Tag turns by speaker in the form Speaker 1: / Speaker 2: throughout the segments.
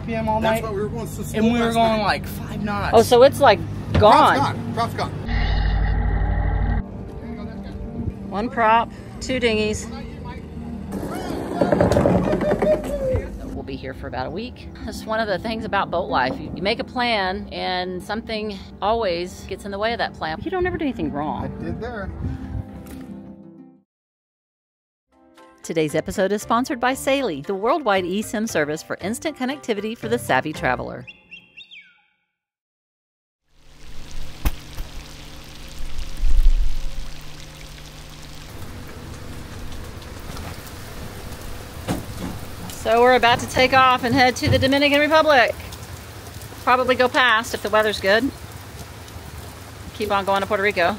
Speaker 1: RPM all night.
Speaker 2: That's why we were going so slow.
Speaker 1: And we were going like 5 knots.
Speaker 3: Oh, so it's like gone.
Speaker 2: Prop's gone.
Speaker 3: One prop, 2 dinghies. We'll be here for about a week. That's one of the things about boat life. You make a plan and something always gets in the way of that plan. You don't ever do anything wrong.
Speaker 2: I did there.
Speaker 3: Today's episode is sponsored by Saily, the worldwide eSIM service for instant connectivity for the savvy traveler. So we're about to take off and head to the Dominican Republic. Probably go past if the weather's good. Keep on going to Puerto Rico.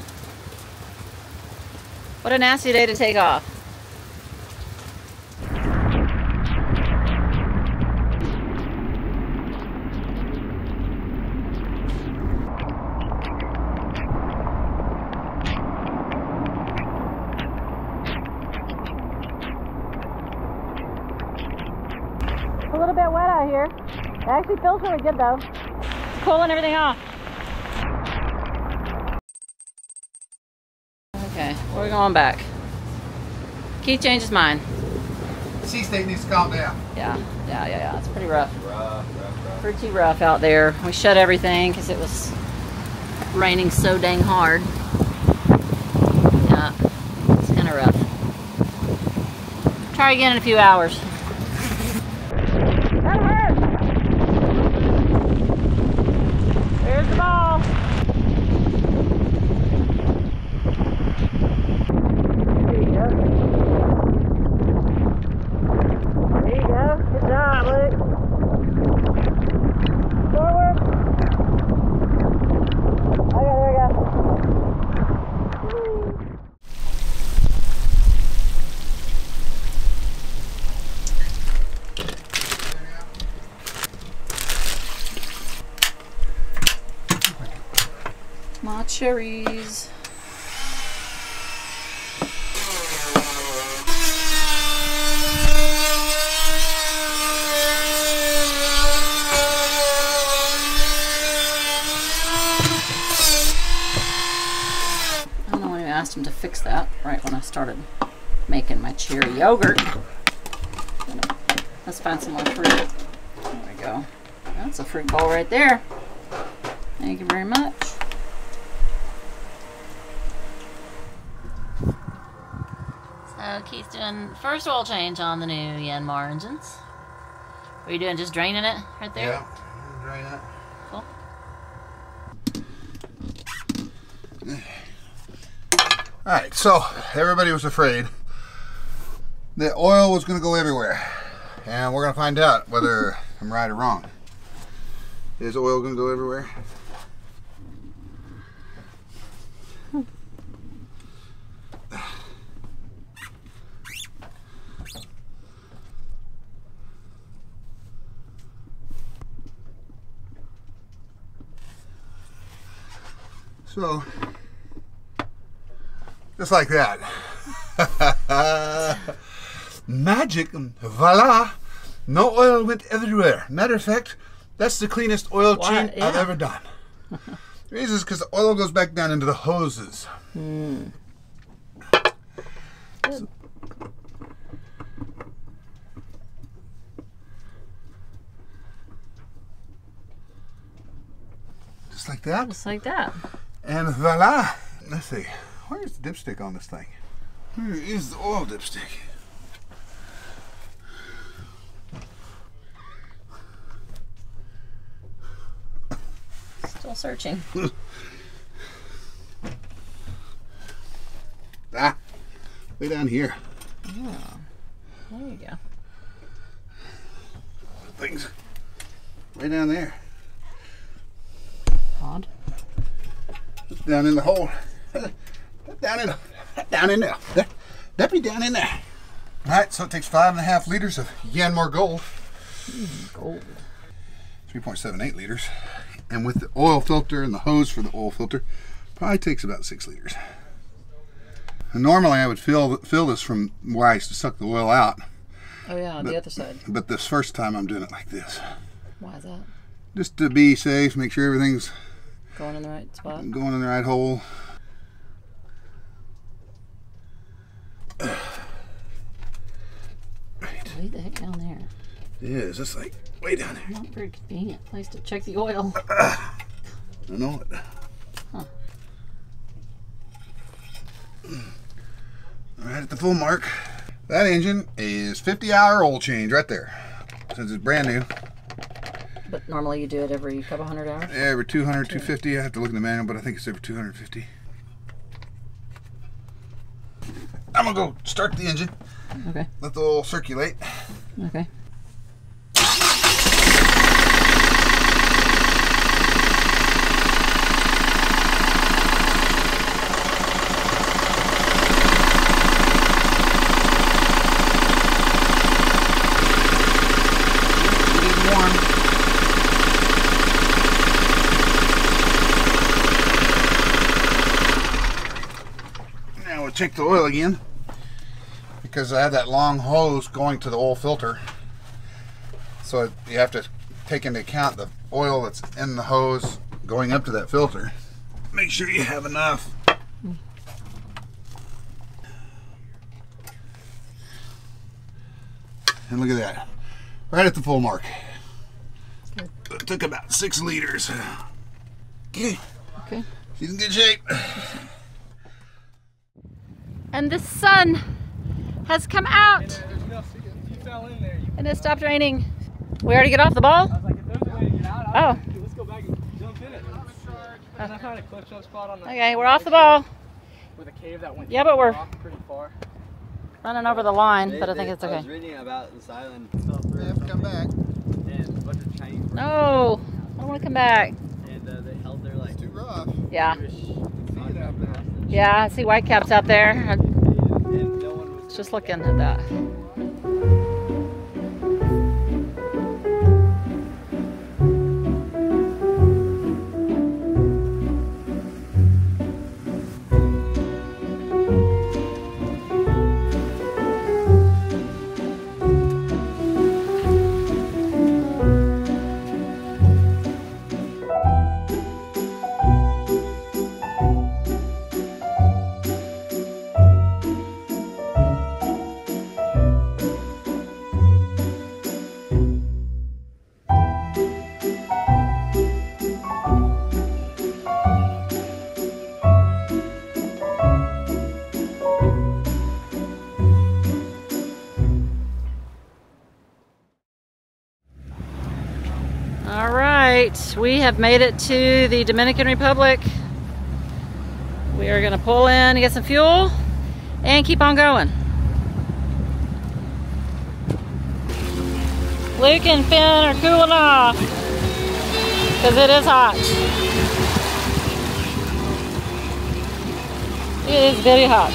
Speaker 3: What a nasty day to take off. A little bit wet out here. It actually feels really good though. It's cooling everything off. Okay, we're going back. Keith changed his mind.
Speaker 2: The sea state needs to calm down.
Speaker 3: Yeah. It's pretty rough. Pretty rough out there. We shut everything because it was raining so dang hard. Yeah, it's kind of rough. Try again in a few hours. There's the ball. There you go. There you go. Good job, Luke. Forward. Okay, there we go. My cherries. I don't know when I asked him to fix that right when I started making my cherry yogurt. Let's find some more fruit. There we go. That's a fruit bowl right there. Thank you very much. So Keith's doing first oil change on the new Yanmar engines. What are you doing? Just draining it right there?
Speaker 2: Yeah, drain it.
Speaker 3: Cool.
Speaker 2: Alright, so everybody was afraid that oil was going to go everywhere. And we're going to find out whether I'm right or wrong. Is oil going to go everywhere? So, just like that. Magic, voila, no oil went everywhere. Matter of fact, that's the cleanest oil change I've ever done. The reason is because the oil goes back down into the hoses.
Speaker 3: Good.
Speaker 2: Just like that.
Speaker 3: Just like that.
Speaker 2: And voila. Let's see. Where's the dipstick on this thing? Where is the oil dipstick?
Speaker 3: Still searching.
Speaker 2: Ah, way down here.
Speaker 3: Oh, there you go.
Speaker 2: Things way down there.
Speaker 3: Odd.
Speaker 2: Down in the hole. Down in there. That be down in there. Alright, so it takes 5.5 liters of Yanmar Gold.
Speaker 3: Gold.
Speaker 2: 3.78 liters. And with the oil filter and the hose for the oil filter, probably takes about 6 liters. And normally I would fill this from where I used to suck the oil out.
Speaker 3: Oh yeah, on the other side.
Speaker 2: But this first time I'm doing it like this.
Speaker 3: Why is that?
Speaker 2: Just to be safe, make sure everything's
Speaker 3: going in the right spot.
Speaker 2: Going in the right hole.
Speaker 3: Way the heck down there?
Speaker 2: Yeah, it's just like way down there.
Speaker 3: Not a very convenient place to check the oil.
Speaker 2: I know it.
Speaker 3: Huh.
Speaker 2: Right at the full mark. That engine is 50-hour oil change right there. Since it's brand new.
Speaker 3: But normally you do it every couple hundred hours?
Speaker 2: Yeah, every 200, 250. I have to look in the manual, but I think it's every 250. I'm gonna go start the engine.
Speaker 3: Okay.
Speaker 2: Let the oil circulate.
Speaker 3: Okay.
Speaker 2: Check the oil again because I have that long hose going to the oil filter, so you have to take into account the oil that's in the hose going up to that filter. Make sure you have enough. And look at that, right at the full mark. It took about 6 liters. Okay.
Speaker 3: Okay.
Speaker 2: She's in good shape.
Speaker 3: And the sun has come out. And it stopped raining. We already get off the ball? Oh.
Speaker 4: Let's go back and jump in it. And I found a cliff jump spot on the
Speaker 3: Okay, we're off the ball.
Speaker 4: with a cave that went
Speaker 3: But
Speaker 4: pretty far.
Speaker 3: running over the line, but I think it's
Speaker 5: I was
Speaker 3: okay.
Speaker 5: reading about this island.
Speaker 2: You have to come back.
Speaker 5: And a bunch of Chinese.
Speaker 3: No, I don't want to come back.
Speaker 5: And they held their like
Speaker 2: Too rough.
Speaker 3: Yeah.
Speaker 5: Jewish contract.
Speaker 3: Yeah, I see whitecaps out there.
Speaker 5: And no one was
Speaker 3: Just looking at that. We have made it to the Dominican Republic. We are going to pull in and get some fuel and keep on going. Luke and Finn are cooling off because it is hot. It is very hot.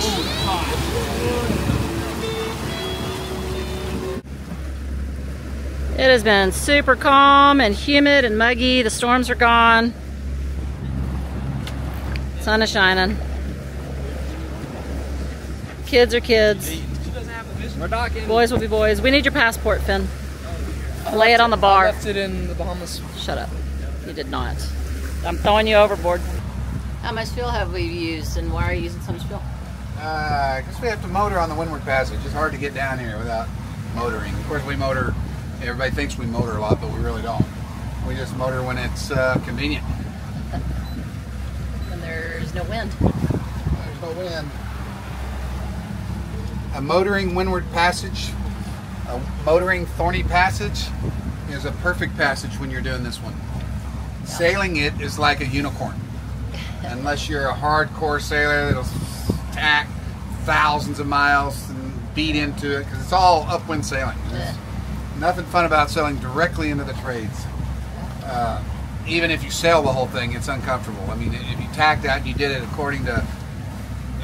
Speaker 3: It has been super calm and humid and muggy. The storms are gone. Sun is shining. Kids are kids.
Speaker 4: We're docking.
Speaker 3: Boys will be boys. We need your passport, Finn. Lay it on the bar.
Speaker 4: I left it in the Bahamas.
Speaker 3: Shut up. You did not. I'm throwing you overboard. How much fuel have we used, and why are you using so much fuel?
Speaker 2: Because we have to motor on the Windward Passage. It's hard to get down here without motoring. Of course, we motor. Everybody thinks we motor a lot, but we really don't. We just motor when it's convenient.
Speaker 3: And there's no wind.
Speaker 2: There's no wind. A motoring Windward Passage, a motoring Thorny Passage is a perfect passage when you're doing this one. Yeah. Sailing it is like a unicorn. Unless you're a hardcore sailor that'll tack thousands of miles and beat into it, because it's all upwind sailing. Nothing fun about sailing directly into the trades. Even if you sail the whole thing, it's uncomfortable. I mean, if you tacked out and you did it according to,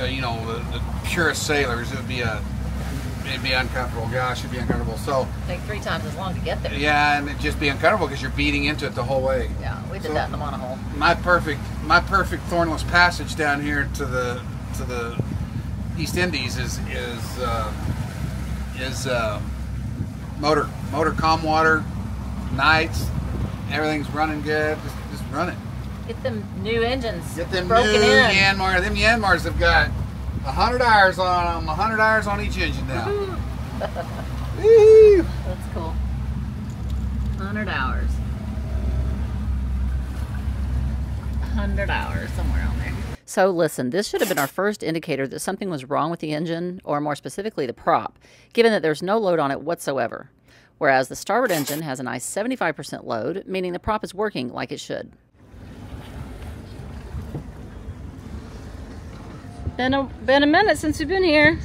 Speaker 2: you know, the purest sailors, it'd be uncomfortable. Gosh, it'd be uncomfortable. So
Speaker 3: Take 3 times as long to get there.
Speaker 2: yeah, and it'd just be uncomfortable because you're beating into it the whole way.
Speaker 3: Yeah, we did that in the monohull.
Speaker 2: My perfect thornless passage down here to the East Indies is motor calm water, nights, everything's running good. Just run it.
Speaker 3: Get them new engines.
Speaker 2: Get them
Speaker 3: broken
Speaker 2: new
Speaker 3: in.
Speaker 2: Yanmars. Them Yanmars have got 100 hours on them. 100 hours on each engine now. Woo!
Speaker 3: That's cool. 100 hours. 100 hours, somewhere on there. So listen, this should have been our first indicator that something was wrong with the engine, or more specifically the prop, given that there's no load on it whatsoever. Whereas the starboard engine has a nice 75% load, meaning the prop is working like it should. Been a minute since we've been here.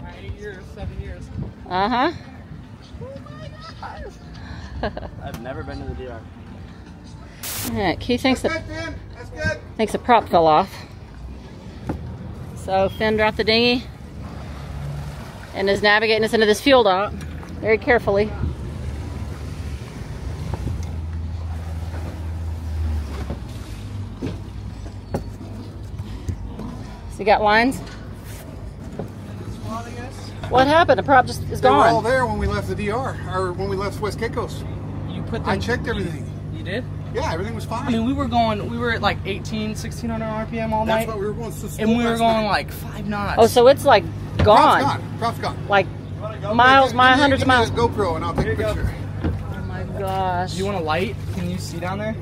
Speaker 4: 8 years, 7 years.
Speaker 3: Uh-huh.
Speaker 5: I've never been to the DR.
Speaker 3: All right, Keith thinks
Speaker 2: That's
Speaker 3: that
Speaker 2: good, Finn. That's good.
Speaker 3: thinks the prop fell off. So Finn dropped the dinghy and is navigating us into this fuel dock very carefully. So you got lines? What happened? The prop just is
Speaker 2: They were all
Speaker 3: gone.
Speaker 2: there when we left the DR, or when we left West Caicos.
Speaker 4: You put them,
Speaker 2: I checked everything.
Speaker 4: You did?
Speaker 2: Yeah, everything was fine.
Speaker 4: I mean, we were at like 1600 RPM all
Speaker 2: That's
Speaker 4: night.
Speaker 2: what we were going to school
Speaker 4: And we were
Speaker 2: last
Speaker 4: going
Speaker 2: night.
Speaker 4: like 5 knots.
Speaker 3: Oh, so it's like
Speaker 2: Prop's
Speaker 3: gone.
Speaker 2: gone. Prop's gone.
Speaker 3: Like miles, hundreds of miles.
Speaker 2: Give me this GoPro and I'll take a picture.
Speaker 3: Oh my gosh.
Speaker 4: Do you want a light? Can you see down there?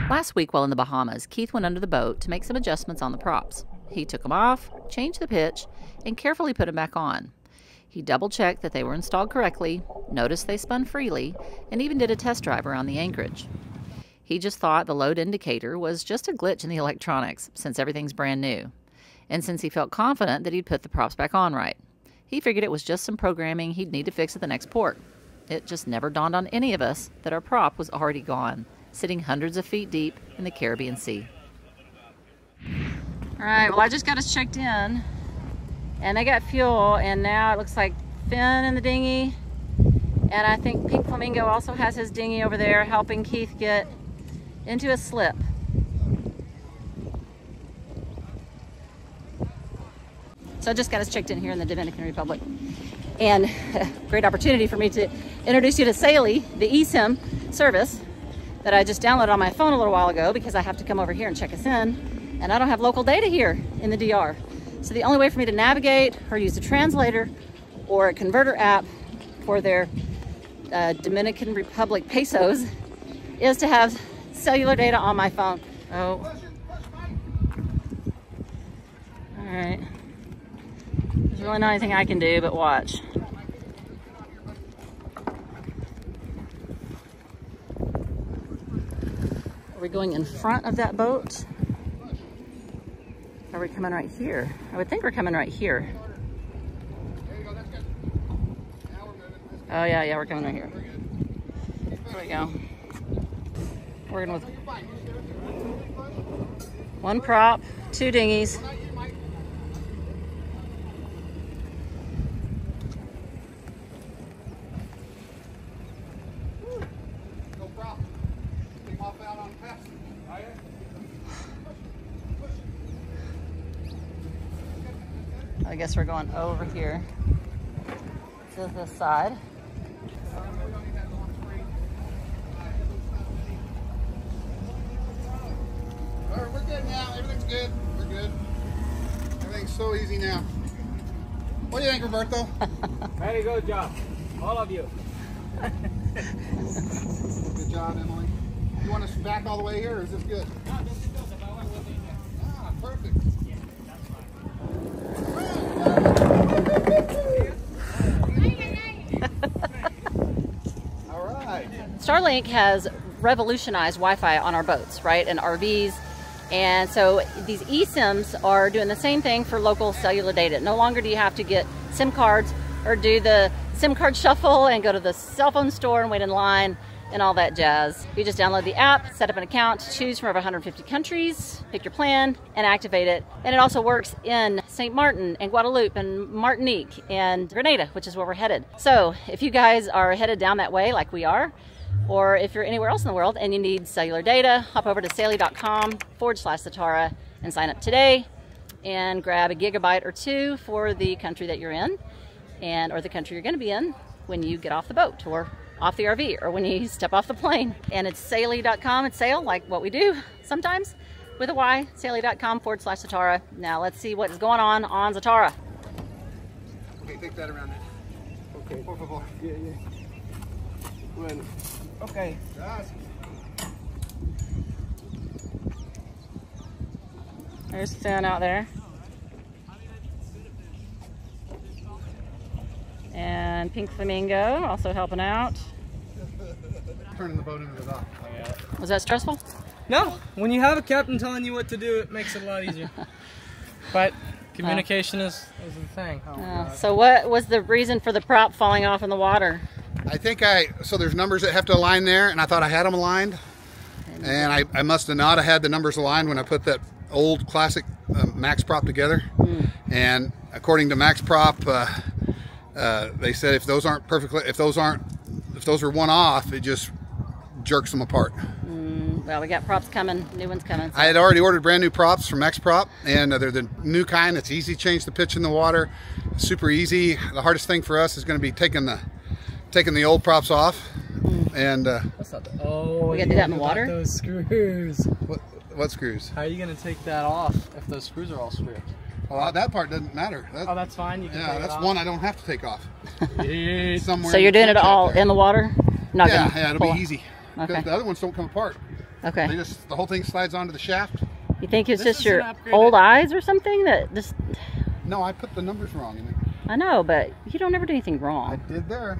Speaker 3: Last week while in the Bahamas, Keith went under the boat to make some adjustments on the props. He took them off, changed the pitch, and carefully put them back on. He double-checked that they were installed correctly, noticed they spun freely, and even did a test drive around the anchorage. He just thought the load indicator was just a glitch in the electronics, since everything's brand new, and since he felt confident that he'd put the props back on right. He figured it was just some programming he'd need to fix at the next port. It just never dawned on any of us that our prop was already gone, sitting hundreds of feet deep in the Caribbean Sea. All right, well, I just got us checked in, and they got fuel, and now it looks like Finn in the dinghy, and I think Pink Flamingo also has his dinghy over there helping Keith get into a slip. So I just got us checked in here in the Dominican Republic, and great opportunity for me to introduce you to Saily, the eSIM service that I just downloaded on my phone a little while ago because I have to come over here and check us in, and I don't have local data here in the DR. So the only way for me to navigate or use a translator or a converter app for their Dominican Republic pesos is to have cellular data on my phone. Oh. All right. There's really not anything I can do but watch. Are we going in front of that boat? Are we coming right here? I would think we're coming right here. Oh yeah, we're coming right here. There we go. We're going with one prop, 2 dinghies. I guess we're going over here to the side.
Speaker 2: We're good now. Everything's good. We're good. Everything's so easy now. What do you think, Roberto?
Speaker 4: Very good job. All of you.
Speaker 2: Good job, Emily. You want us back all the way here, or is this good?
Speaker 4: No, this is good. If I want, we'll be in there.
Speaker 2: Ah, perfect.
Speaker 4: Yeah, that's fine.
Speaker 2: All right.
Speaker 3: Starlink has revolutionized Wi-Fi on our boats, right, and RVs. And so these eSIMs are doing the same thing for local cellular data. No longer do you have to get SIM cards or do the SIM card shuffle and go to the cell phone store and wait in line and all that jazz. You just download the app, set up an account, choose from over 150 countries, pick your plan, and activate it. And it also works in St. Martin and Guadeloupe and Martinique and Grenada, which is where we're headed. So if you guys are headed down that way like we are, or if you're anywhere else in the world and you need cellular data, hop over to saily.com/Zatara and sign up today and grab a gigabyte or two for the country that you're in or the country you're going to be in when you get off the boat or off the RV or when you step off the plane. And it's saily.com. It's sail, like what we do sometimes with a Y, saily.com/Zatara. Now let's see what is going on Zatara.
Speaker 2: Okay, take that around there.
Speaker 4: Okay.
Speaker 2: Por favor.
Speaker 4: Yeah, yeah. Bueno. Okay.
Speaker 2: Gracias.
Speaker 3: There's Stan out there. And Pink Flamingo also helping out.
Speaker 2: Turning the boat into the dock.
Speaker 3: Was that stressful?
Speaker 4: No, when you have a captain telling you what to do, it makes it a lot easier. But communication is the thing.
Speaker 3: So what was the reason for the prop falling off in the water?
Speaker 2: I think so there's numbers that have to align there, and I thought I had them aligned. And I must have not had the numbers aligned when I put that old classic Max prop together. And according to Max prop, they said if those aren't perfectly, if those are one off, it just jerks them apart.
Speaker 3: Well, we got props coming, new ones coming. So.
Speaker 2: I had already ordered brand new props from Max Prop, and they're the new kind. It's easy to change the pitch in the water, super easy. The hardest thing for us is going to be taking the old props off. And
Speaker 4: That's not
Speaker 3: we gotta do that in the water.
Speaker 4: Those screws.
Speaker 2: what screws?
Speaker 4: How are you gonna take that off if those screws are all stripped?
Speaker 2: Well, that part doesn't matter.
Speaker 4: Oh, that's fine. You can take
Speaker 2: that's
Speaker 4: it off.
Speaker 2: one I don't have to take off. Somewhere
Speaker 3: So you're doing it all in the water? Not
Speaker 2: yeah, it'll be easy.
Speaker 3: Okay.
Speaker 2: Because the other ones don't come apart.
Speaker 3: Okay.
Speaker 2: The whole thing slides onto the shaft.
Speaker 3: You think it's
Speaker 4: This
Speaker 3: just
Speaker 4: is
Speaker 3: your
Speaker 4: an upgraded-
Speaker 3: old eyes or something that just?
Speaker 2: No, I put the numbers wrong in it.
Speaker 3: I know, but you don't ever do anything
Speaker 2: I
Speaker 3: wrong.
Speaker 2: did there.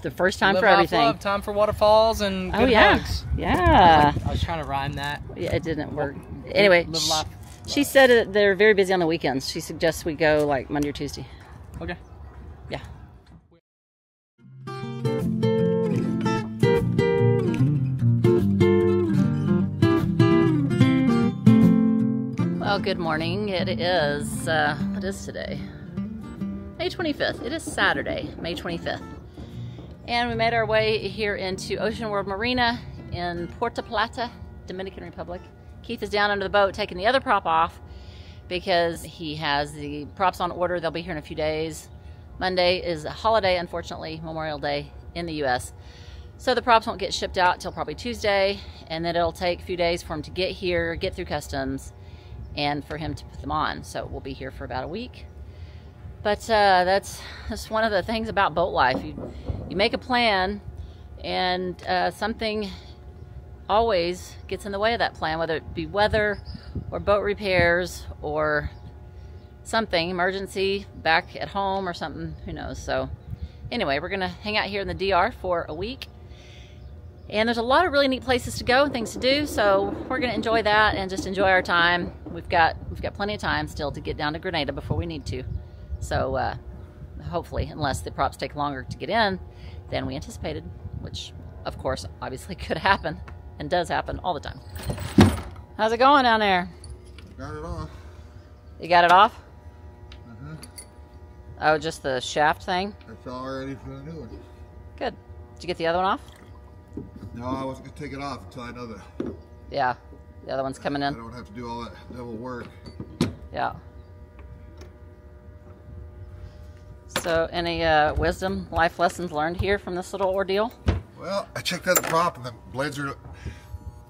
Speaker 3: The first time
Speaker 4: Live
Speaker 3: for
Speaker 4: off
Speaker 3: everything.
Speaker 4: love, time for waterfalls and good
Speaker 3: Oh yeah,
Speaker 4: hugs.
Speaker 3: yeah.
Speaker 4: I was trying to rhyme that.
Speaker 3: Yeah, it didn't work. Anyway,
Speaker 4: Live life.
Speaker 3: she said that they're very busy on the weekends. She suggests we go like Monday or Tuesday.
Speaker 4: Okay.
Speaker 3: Yeah. Well, good morning. It is, what is today? May 25th. It is Saturday, May 25th. And we made our way here into Ocean World Marina in Puerto Plata, Dominican Republic. Keith is down under the boat taking the other prop off because he has the props on order. They'll be here in a few days. Monday is a holiday, unfortunately, Memorial Day in the U.S. So the props won't get shipped out till probably Tuesday, and then it'll take a few days for him to get here, get through customs, and for him to put them on. So we'll be here for about a week. But that's one of the things about boat life. You make a plan, and something always gets in the way of that plan, whether it be weather or boat repairs or something, emergency back at home or something, who knows. So anyway, we're gonna hang out here in the DR for a week, and there's a lot of really neat places to go and things to do, so we're gonna enjoy that and just enjoy our time. We've got plenty of time still to get down to Grenada before we need to. So hopefully, unless the props take longer to get in than we anticipated, which of course obviously could happen and does happen all the time. How's it going down there?
Speaker 2: Got it off.
Speaker 3: You got it off?
Speaker 2: Mm-hmm.
Speaker 3: Oh, just the shaft thing?
Speaker 2: It's all ready for the new one.
Speaker 3: Good. Did you get the other one off?
Speaker 2: No, I wasn't going to take it off until I know that
Speaker 3: Yeah. The other one's coming
Speaker 2: I
Speaker 3: in?
Speaker 2: don't have to do all that double work.
Speaker 3: Yeah. So any wisdom, life lessons learned here from this little ordeal?
Speaker 2: Well, I checked out the prop and the blades are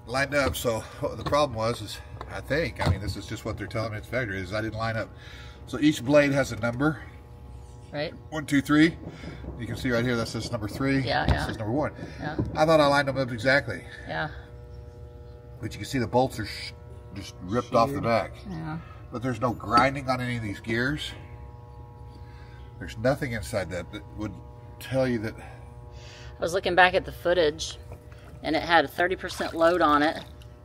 Speaker 2: lined up, so what the problem was I mean, this is just what they're telling me at the factory, is I didn't line up. So each blade has a number.
Speaker 3: Right?
Speaker 2: 1, 2, 3. You can see right here that says number 3.
Speaker 3: Yeah,
Speaker 2: That
Speaker 3: yeah.
Speaker 2: says number 1.
Speaker 3: Yeah.
Speaker 2: I thought I lined them up exactly.
Speaker 3: Yeah.
Speaker 2: But you can see the bolts are just ripped off the back.
Speaker 3: Yeah.
Speaker 2: But there's no grinding on any of these gears. There's nothing inside that would tell you that.
Speaker 3: I was looking back at the footage, and it had a 30% load on it.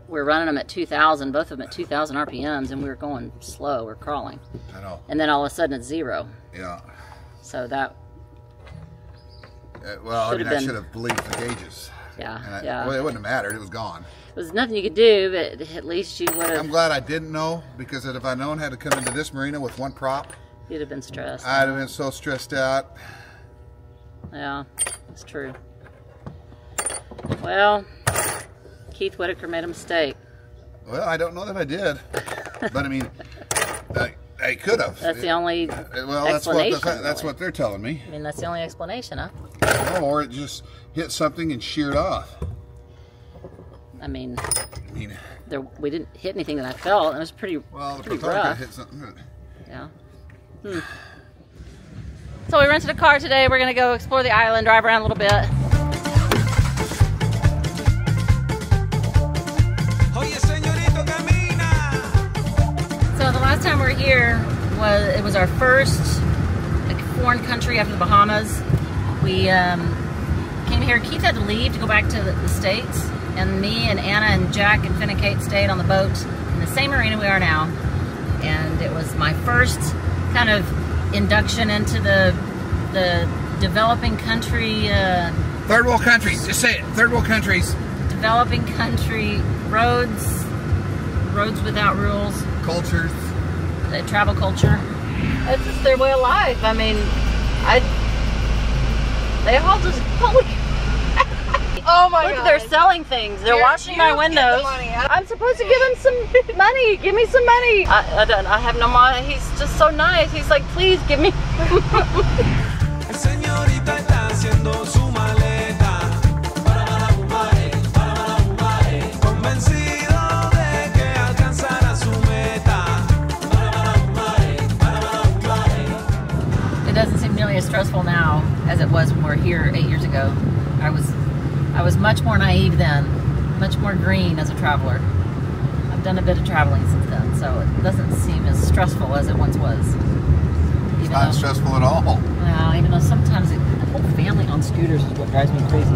Speaker 3: We're running them at 2,000, both of them at 2,000 RPMs, and we were going slow, we're crawling.
Speaker 2: I know.
Speaker 3: And then all of a sudden it's 0.
Speaker 2: Yeah.
Speaker 3: So that,
Speaker 2: Well, I
Speaker 3: Should've
Speaker 2: mean, I
Speaker 3: been-
Speaker 2: should have believed the gauges.
Speaker 3: yeah,
Speaker 2: And
Speaker 3: yeah.
Speaker 2: Well, it wouldn't have mattered. It was gone.
Speaker 3: There's nothing you could do, but at least you would
Speaker 2: I'm
Speaker 3: have,
Speaker 2: glad I didn't know, because if I'd known I had to come into this marina with one prop,
Speaker 3: you'd have been stressed.
Speaker 2: I'd have been so stressed out.
Speaker 3: Yeah, it's true. Well, Keith Whitaker made a mistake.
Speaker 2: Well, I don't know that I did, but I mean, I could have.
Speaker 3: That's the only explanation.
Speaker 2: That's what they're telling me.
Speaker 3: I mean, that's the only explanation, huh?
Speaker 2: Oh, or it just hit something and sheared off.
Speaker 3: I mean, we didn't hit anything that I felt. It was pretty rough.
Speaker 2: Hit something.
Speaker 3: Yeah. So we rented a car today. We're gonna go explore the island, drive around a little bit. So the last time we were here was our first foreign country after the Bahamas. We came here. Keith had to leave to go back to the States, and me and Anna and Jack and Finn and Kate stayed on the boat in the same marina we are now. And it was my first kind of induction into the developing country.
Speaker 2: Third world countries. Just say it. Third world countries.
Speaker 3: Developing country roads without rules.
Speaker 2: Cultures.
Speaker 3: The travel culture. It's just their way of life. I mean, they all just holy. Oh my God. Look, they're selling things. They're washing my windows. I'm supposed to give him some money. Give me some money. I have no money. He's just so nice. He's like, please give me. Señorita está haciendo su maleta. Convencido de que alcanzará su meta. It doesn't seem nearly as stressful now as it was when we were here 8 years ago. I was much more naive then, much more green as a traveler. I've done a bit of traveling since then, so it doesn't seem as stressful as it once was.
Speaker 2: It's not stressful at all.
Speaker 3: Well, even though sometimes the whole family on scooters is what drives me crazy.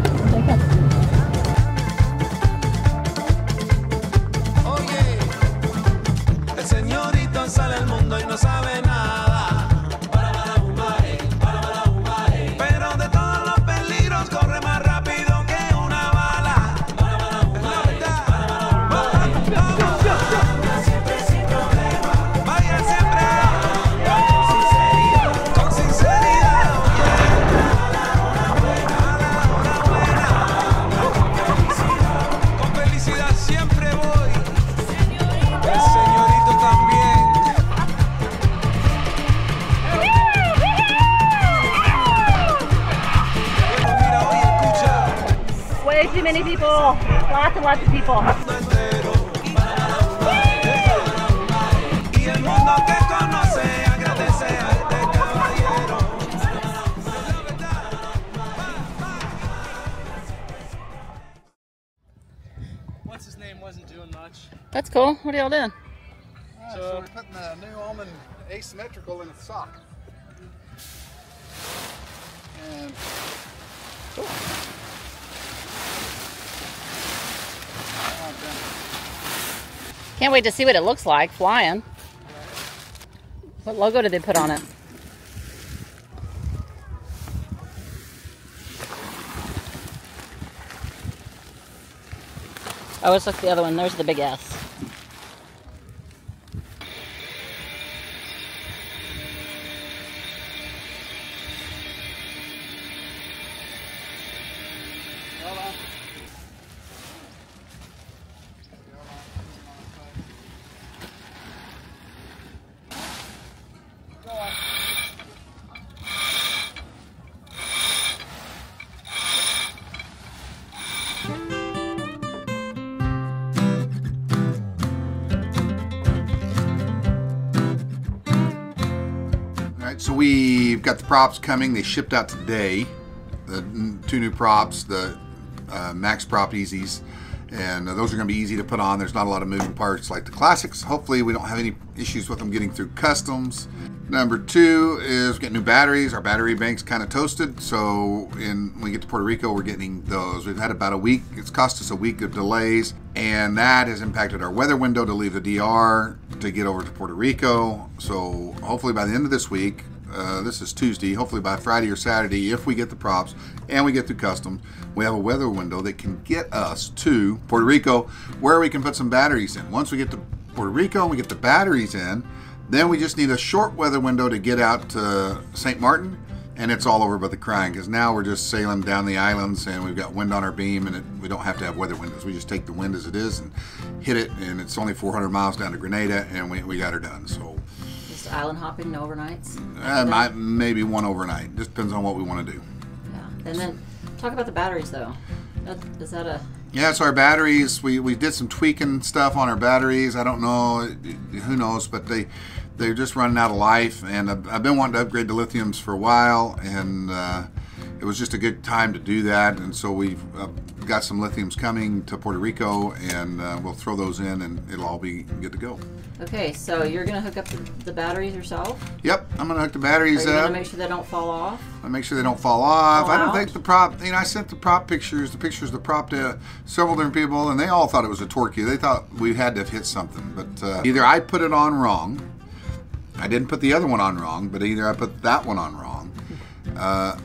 Speaker 6: Oye, el señorito sale al mundo y no sabe nada. Pero de todos los peligros corre más rápido que una bala. Siempre sin problema. Vaya siempre con sinceridad. Con felicidad siempre voy. El señorito también. Mira, oye, escucha.
Speaker 3: Way too many people. Lots and lots of people.
Speaker 6: Y el mundo que conoce agradece a este caballero.
Speaker 4: What's his name wasn't doing much.
Speaker 3: That's cool. What are y'all doing?
Speaker 2: So we're putting the new almond asymmetrical in its sock. And cool.
Speaker 3: Can't wait to see what it looks like flying. What logo did they put on it? Oh, let's look at the other one. There's the big S.
Speaker 2: So we've got the props coming. They shipped out today. The two new props, the Max Prop Easies, and those are going to be easy to put on. There's not a lot of moving parts like the classics. Hopefully we don't have any issues with them getting through customs. Number two is getting new batteries. Our battery bank's kind of toasted, so when we get to Puerto Rico, we're getting those. We've had about a week. It's cost us a week of delays, and that has impacted our weather window to leave the DR to get over to Puerto Rico. So hopefully by the end of this week, this is Tuesday, hopefully by Friday or Saturday, if we get the props and we get through customs, we have a weather window that can get us to Puerto Rico where we can put some batteries in. Once we get to Puerto Rico and we get the batteries in, then we just need a short weather window to get out to St. Martin, and it's all over but the crying, because now we're just sailing down the islands and we've got wind on our beam, and we don't have to have weather windows. We just take the wind as it is and hit it, and it's only 400 miles down to Grenada, and we got her done. So
Speaker 3: Just island hopping, no overnights?
Speaker 2: maybe one overnight. Just depends on what we want to do.
Speaker 3: Yeah. And then talk about the batteries though. Is that a...
Speaker 2: Yeah, it's our batteries. We did some tweaking stuff on our batteries. I don't know, who knows, but they're just running out of life, and I've been wanting to upgrade the lithiums for a while, and it was just a good time to do that, and so we've got some lithiums coming to Puerto Rico, and we'll throw those in, and it'll all be good to go.
Speaker 3: Okay, so you're going to hook up the batteries yourself?
Speaker 2: Yep, I'm going to hook the batteries
Speaker 3: Are you
Speaker 2: up.
Speaker 3: going to make sure they don't fall off?
Speaker 2: I make sure they don't fall off. I don't
Speaker 3: out?
Speaker 2: think the prop, I sent the pictures of the prop to several different people, and they all thought it was a torque. They thought we had to have hit something, but either I put it on wrong, I didn't put the other one on wrong, but either I put that one on wrong,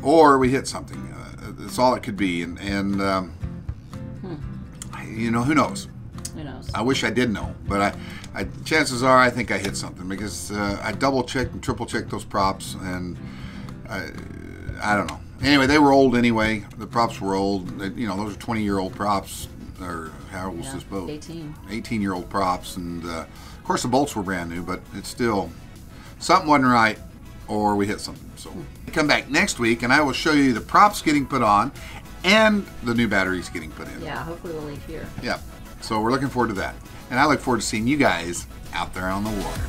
Speaker 2: or we hit something. That's all it could be, and you know, who knows?
Speaker 3: Who knows?
Speaker 2: I wish I did know, but chances are I think I hit something, because I double checked and triple checked those props, and I don't know. Anyway, they were old anyway. The props were old. You know, those are 20-year-old props, or how old was this boat?
Speaker 3: 18.
Speaker 2: 18-year-old props, and of course the bolts were brand new, but it's still, something wasn't right, or we hit something. So come back next week, and I will show you the props getting put on and the new batteries getting put in.
Speaker 3: Yeah, hopefully we'll leave here.
Speaker 2: Yeah, so we're looking forward to that. And I look forward to seeing you guys out there on the water.